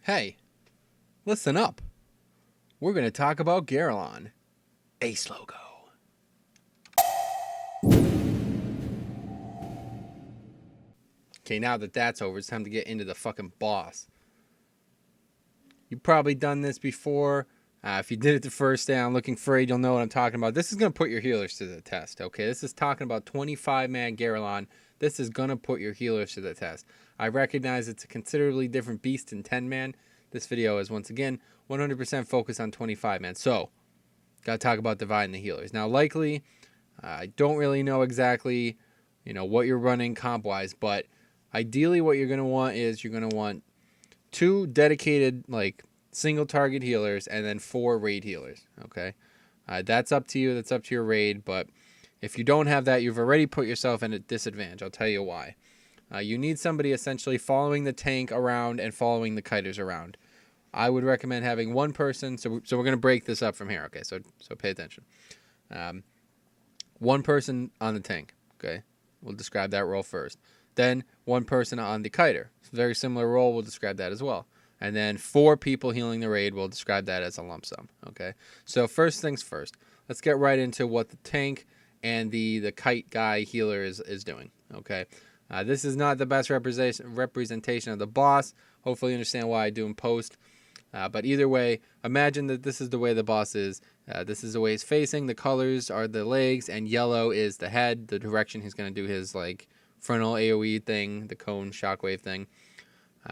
Hey, listen up. We're going to talk about Garalon. Ace logo. Okay, now that that's over, it's time to get into the fucking boss. You've probably done this before. If you did it the first day on Looking Frayed, you'll know what I'm talking about. This is going to put your healers to the test, okay? This is talking about 25-man Garalon. This is going to put your healers to the test. I recognize it's a considerably different beast than 10-man. This video is, once again, 100% focused on 25-man. So, got to talk about dividing the healers. Now, likely, I don't really know exactly, what you're running comp-wise, but ideally what you're going to want is you're going to want 2 dedicated, single target healers and then 4 raid healers, okay? That's up to you. That's up to your raid, but if you don't have that, you've already put yourself in a disadvantage. I'll tell you why. You need somebody essentially following the tank around and following the kiters around. I would recommend having one person. So we're going to break this up from here. Okay, so pay attention. One person on the tank. Okay, we'll describe that role first. Then one person on the kiter. Very similar role. We'll describe that as well. And then 4 people healing the raid. We'll describe that as a lump sum. Okay, so first things first. Let's get right into what the tank and the kite guy healer is doing. Okay, this is not the best representation of the boss. Hopefully you understand why I do in post. But either way, imagine that this is the way the boss is. This is the way he's facing. The colors are the legs, and yellow is the head, the direction he's going to do his frontal AoE thing, the cone shockwave thing.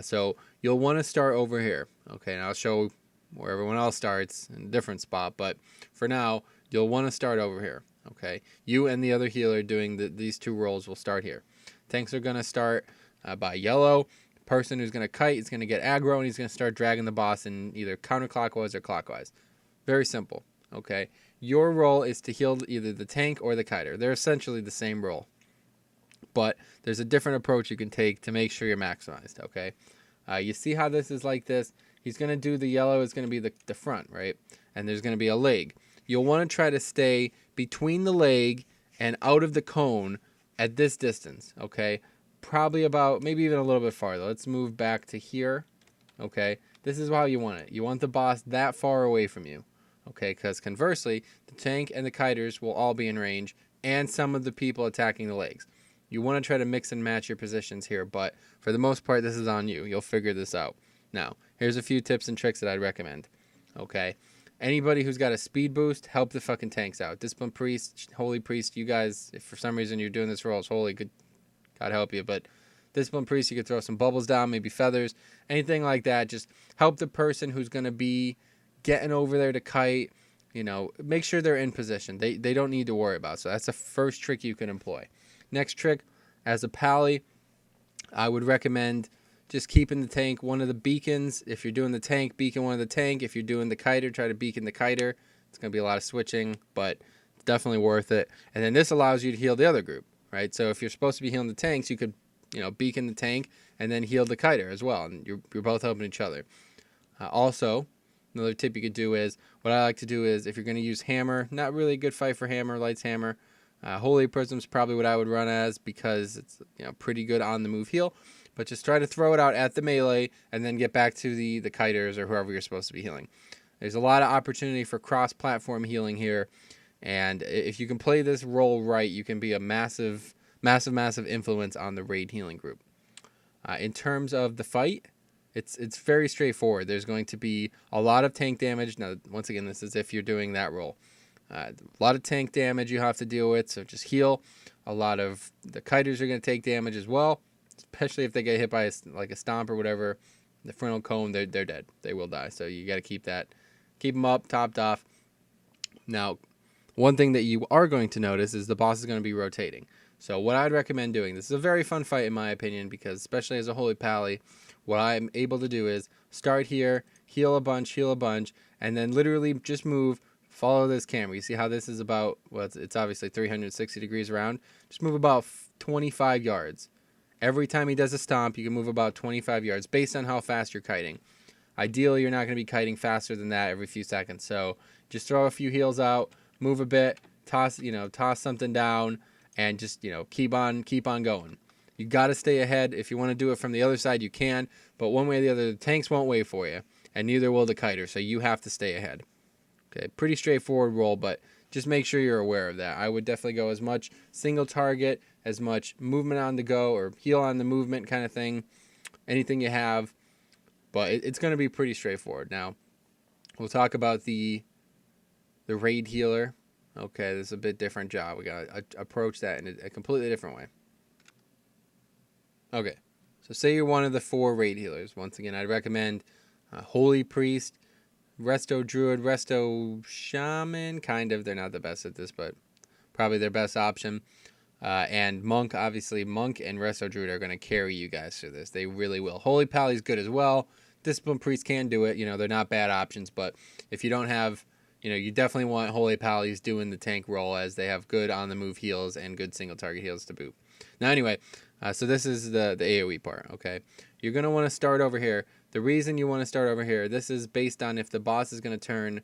So you'll want to start over here. Okay, and I'll show where everyone else starts in a different spot. But for now, you'll want to start over here. Okay, you and the other healer doing these 2 roles will start here. Tanks are going to start by yellow. Person who's going to kite is going to get aggro, and he's going to start dragging the boss in either counterclockwise or clockwise. Very simple, okay? Your role is to heal either the tank or the kiter. They're essentially the same role, but there's a different approach you can take to make sure you're maximized, okay? You see how this is like this? He's going to do the yellow is going to be the front, right? And there's going to be a leg. You'll want to try to stay between the leg and out of the cone at this distance, okay? Probably about, maybe even a little bit farther. Let's move back to here, okay? This is how you want it. You want the boss that far away from you, okay? Because conversely, the tank and the kiters will all be in range, and some of the people attacking the legs. You want to try to mix and match your positions here, but for the most part, this is on you. You'll figure this out. Now, here's a few tips and tricks that I'd recommend, okay? Anybody who's got a speed boost, help the fucking tanks out. Discipline Priest, Holy Priest, you guys, if for some reason you're doing this role, it's holy, good. God help you, but Discipline Priest, you could throw some bubbles down, maybe feathers, anything like that. Just help the person who's going to be getting over there to kite, make sure they're in position. They don't need to worry about. So that's the first trick you can employ. Next trick, as a pally, I would recommend just keeping the tank one of the beacons. If you're doing the tank, beacon one of the tank. If you're doing the kiter, try to beacon the kiter. It's going to be a lot of switching, but it's definitely worth it. And then this allows you to heal the other group. Right, so if you're supposed to be healing the tanks, you could, beacon the tank and then heal the kiter as well, and you're both helping each other. Also, another tip you could do is, what I like to do is, if you're going to use hammer, not really a good fight for hammer, lights hammer. Holy Prism is probably what I would run as because it's pretty good on the move heal, but just try to throw it out at the melee and then get back to the kiters or whoever you're supposed to be healing. There's a lot of opportunity for cross-platform healing here. And if you can play this role right, you can be a massive influence on the raid healing group. In terms of the fight, it's very straightforward. There's going to be a lot of tank damage. Now, once again, this is if you're doing that role. A lot of tank damage you have to deal with, so just heal. A lot of the kiters are going to take damage as well, especially if they get hit by a stomp or whatever. The frontal cone, they're dead. They will die. So you got to keep them up, topped off. Now, one thing that you are going to notice is the boss is going to be rotating. So what I'd recommend doing, this is a very fun fight in my opinion, because especially as a holy pally, what I'm able to do is start here, heal a bunch, and then literally just move, follow this camera. You see how this is about, well, it's obviously 360 degrees around. Just move about 25 yards. Every time he does a stomp, you can move about 25 yards based on how fast you're kiting. Ideally, you're not going to be kiting faster than that every few seconds. So just throw a few heals out, move a bit, toss something down, and just keep on going. You got to stay ahead. If you want to do it from the other side, you can. But one way or the other, the tanks won't wait for you. And neither will the kiter. So you have to stay ahead. Okay, pretty straightforward roll, but just make sure you're aware of that. I would definitely go as much single target, as much movement on the go, or heal on the movement kind of thing. Anything you have. But it's going to be pretty straightforward. Now, we'll talk about the raid healer. Okay, this is a bit different job. We got to approach that in a completely different way. Okay, so say you're one of the 4 raid healers. Once again, I'd recommend Holy Priest, Resto Druid, Resto Shaman. Kind of, they're not the best at this, but probably their best option. And Monk, obviously, Monk and Resto Druid are going to carry you guys through this. They really will. Holy Pally's good as well. Discipline Priest can do it. You know, they're not bad options, but if you don't have, you know, you definitely want Holy Pallies doing the tank role, as they have good on-the-move heals and good single target heals to boot. Now, anyway, so this is the AoE part, okay? You're going to want to start over here. The reason you want to start over here, this is based on if the boss is going to turn,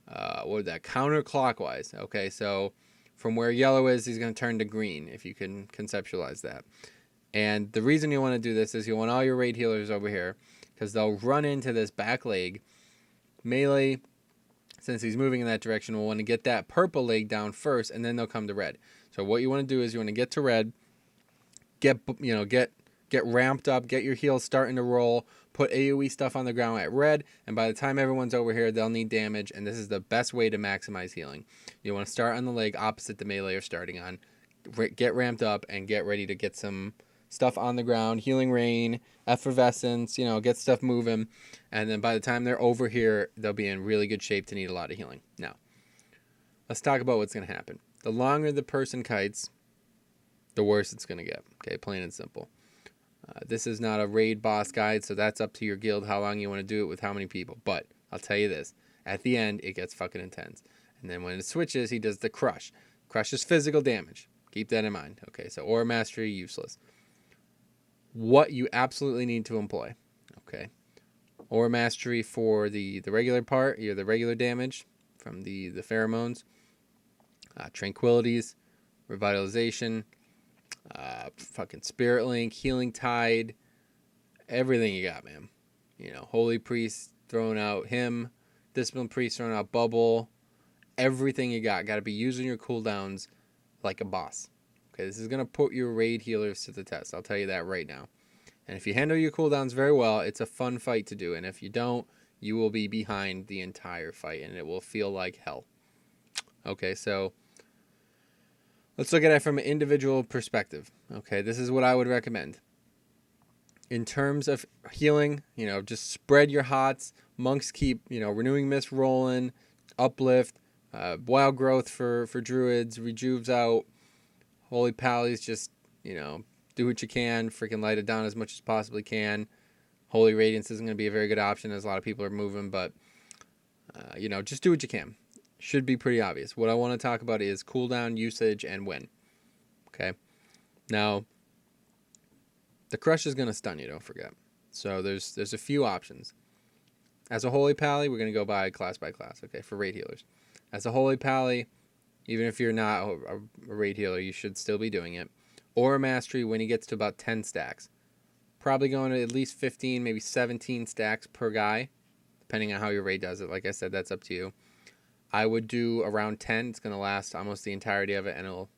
counterclockwise, okay? So from where yellow is, he's going to turn to green, if you can conceptualize that. And the reason you want to do this is you want all your raid healers over here, because they'll run into this back leg. Melee, since he's moving in that direction, will want to get that purple leg down first, and then they'll come to red. So what you want to do is you want to get to red, get ramped up, get your heals starting to roll, put AoE stuff on the ground at red, and by the time everyone's over here, they'll need damage, and this is the best way to maximize healing. You want to start on the leg opposite the melee you're starting on, get ramped up, and get ready to get some stuff on the ground, healing rain, effervescence, you know, get stuff moving, and then by the time they're over here, they'll be in really good shape to need a lot of healing. Now, let's talk about what's going to happen. The longer the person kites, the worse it's going to get, okay, plain and simple. This is not a raid boss guide, so that's up to your guild how long you want to do it with how many people, but I'll tell you this, at the end, it gets fucking intense. And then when it switches, he does the crush. Crush is physical damage. Keep that in mind. Okay, so Aura Mastery, useless. What you absolutely need to employ, okay? Aura Mastery for the regular part, the regular damage from the pheromones, Tranquilities, Revitalization, fucking Spirit Link, Healing Tide, everything you got, man. You know, Holy Priest throwing out him, Discipline Priest throwing out Bubble, everything you got to be using your cooldowns like a boss. Okay, this is going to put your raid healers to the test. I'll tell you that right now. And if you handle your cooldowns very well, it's a fun fight to do. And if you don't, you will be behind the entire fight, and it will feel like hell. Okay, so let's look at it from an individual perspective. Okay, this is what I would recommend. In terms of healing, you know, just spread your hots. Monks keep, you know, Renewing Mist rolling, Uplift, Wild Growth for druids, Rejuves out. Holy Pallies, just, you know, do what you can. Freaking light it down as much as possibly can. Holy Radiance isn't going to be a very good option, as a lot of people are moving, but, you know, just do what you can. Should be pretty obvious. What I want to talk about is cooldown, usage, and when. Okay? Now, the crush is going to stun you, don't forget. So there's a few options. As a Holy Pally, we're going to go by class, okay, for raid healers. As a Holy Pally, even if you're not a raid healer, you should still be doing it. Aura Mastery when he gets to about 10 stacks. Probably going to at least 15, maybe 17 stacks per guy, depending on how your raid does it. Like I said, that's up to you. I would do around 10. It's going to last almost the entirety of it, and it'll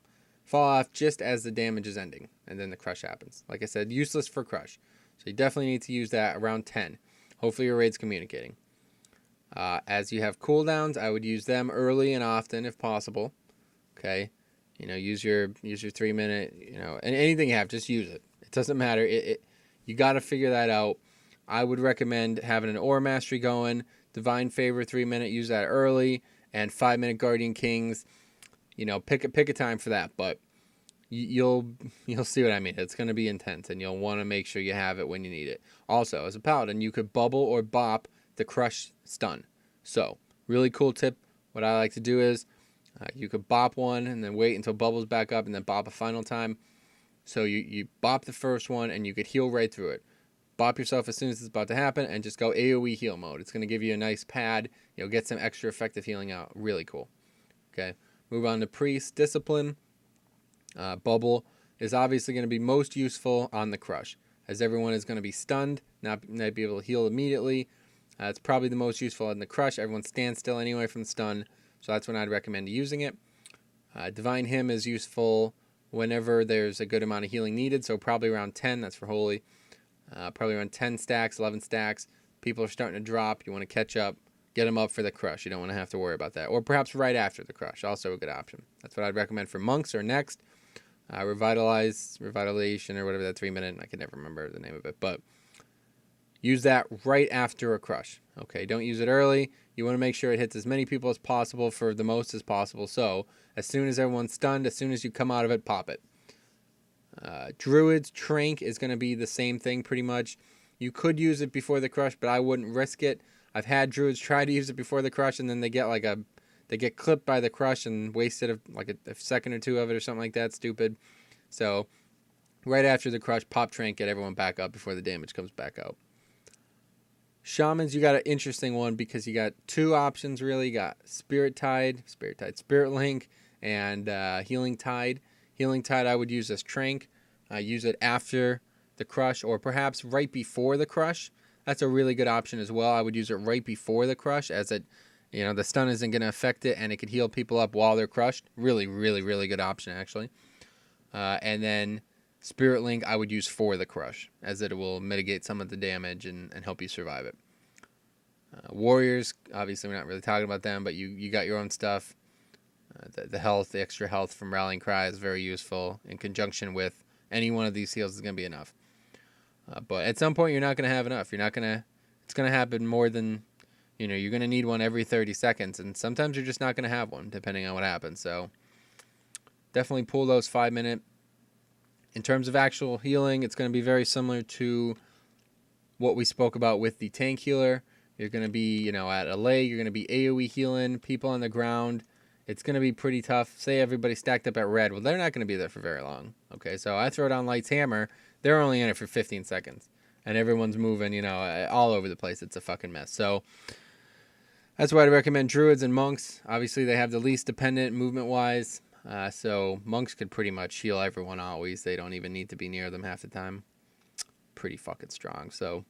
fall off just as the damage is ending, and then the crush happens. Like I said, useless for crush. So you definitely need to use that around 10. Hopefully your raid's communicating. As you have cooldowns, I would use them early and often if possible. Okay, you know, use your 3 minute, you know, and anything you have, just use it. It doesn't matter. You got to figure that out. I would recommend having an Aura Mastery going, Divine Favor 3 minute, use that early, and 5 minute Guardian Kings. You know, pick a time for that, but you'll see what I mean. It's going to be intense, and you'll want to make sure you have it when you need it. Also, as a Paladin, you could bubble or bop the crush stun. So, really cool tip. What I like to do is you could bop one and then wait until bubbles back up and then bop a final time. So you bop the first one and you could heal right through it. Bop yourself as soon as it's about to happen and just go AoE heal mode. It's going to give you a nice pad. You'll get some extra effective healing out. Really cool. Okay, move on to Priest Discipline. Bubble is obviously going to be most useful on the crush, as everyone is going to be stunned, not be able to heal immediately. It's probably the most useful in the crush. Everyone stands still anyway from the stun, so that's when I'd recommend using it. Divine Hymn is useful whenever there's a good amount of healing needed, so probably around 10, that's for Holy. Probably around 10 stacks, 11 stacks. People are starting to drop. You want to catch up, get them up for the crush. You don't want to have to worry about that. Or perhaps right after the crush, also a good option. That's what I'd recommend for monks or next. Revitalization, or whatever that 3-minute, I can never remember the name of it, but use that right after a crush. Okay, don't use it early. You want to make sure it hits as many people as possible for the most as possible. So as soon as everyone's stunned, as soon as you come out of it, pop it. Druid's Trank is going to be the same thing pretty much. You could use it before the crush, but I wouldn't risk it. I've had Druids try to use it before the crush, and then they get clipped by the crush and wasted a second or two of it or something like that. Stupid. So right after the crush, pop Trank, get everyone back up before the damage comes back out. Shamans, you got an interesting one because you got two options really. You got Spirit Link, and Healing Tide. Healing Tide I would use as Trank. Use it after the crush or perhaps right before the crush. That's a really good option as well. I would use it right before the crush, as it, the stun isn't going to affect it, and it could heal people up while they're crushed. Really, really, really good option actually. And then Spirit Link I would use for the crush, as it will mitigate some of the damage and help you survive it. Warriors, obviously we're not really talking about them, but you got your own stuff. The extra health from Rallying Cry is very useful in conjunction with any one of these heals is going to be enough. But at some point you're not going to have enough. It's going to happen more than, you're going to need one every 30 seconds, and sometimes you're just not going to have one depending on what happens. So definitely pull those 5-minute. In terms of actual healing, it's going to be very similar to what we spoke about with the tank healer. You're going to be, at a leg, you're going to be AoE healing people on the ground. It's going to be pretty tough. Say everybody stacked up at red. Well, they're not going to be there for very long. Okay, so I throw down Light's Hammer. They're only in it for 15 seconds. And everyone's moving, all over the place. It's a fucking mess. So that's why I'd recommend Druids and Monks. Obviously, they have the least dependent movement-wise. So Monks could pretty much heal everyone always. They don't even need to be near them half the time. Pretty fucking strong. So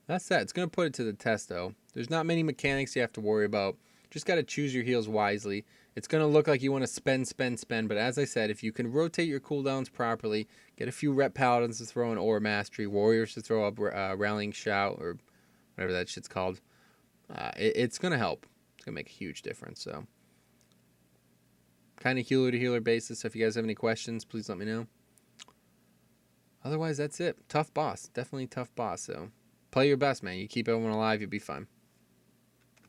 that's that. It's going to put it to the test, though. There's not many mechanics you have to worry about. Just got to choose your heals wisely. It's going to look like you want to spend, but as I said, if you can rotate your cooldowns properly, get a few rep paladins to throw in Aura Mastery, warriors to throw up Rallying Shout, or whatever that shit's called, it's going to help. It's going to make a huge difference. So, kind of healer to healer basis. So if you guys have any questions, please let me know. Otherwise, that's it. Tough boss. Definitely tough boss. So play your best, man. You keep everyone alive, you'll be fine.